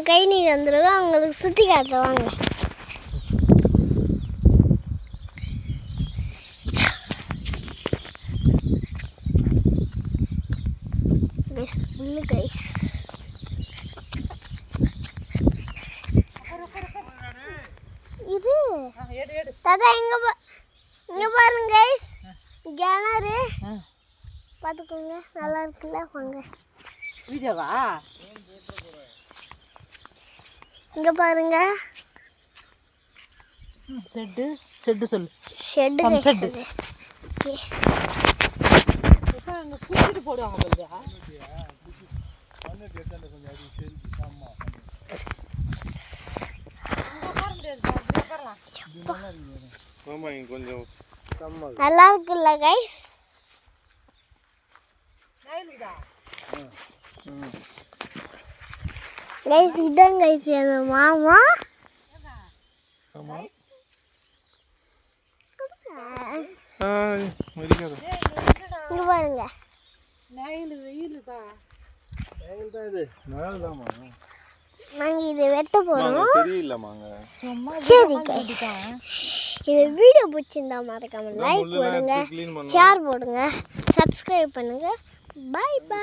கை நீங்க வந்துருவோம் அவங்களுக்கு சுற்றி காட்டுவாங்க. கைஸ் இது தாத்தா இங்க பாருங்க கைஸ், கிணறு பார்த்துக்கோங்க, நல்லா இருக்குல்ல. வாங்க வீடியோவா இங்க பாருங்க. ஷெட்டு ஷெட்டு சொல்லு. ஷெட்டு ஷெட்டு அங்கே கூட்டிட்டு போடுவாங்க போலுதா. கொஞ்சம் நல்லா இருக்குல்ல கைஸ். கைஸ் இதான் கைஸ் அந்த மாமா. இங்க பாருங்க. நாங்க இதை வெட்ட போறோம். சரி கைஸ், இந்த வீடியோ பிடிச்சிருந்தா மறக்காம லைக் போடுங்க, ஷேர் போடுங்க, சப்ஸ்கிரைப் பண்ணுங்க. Bye by.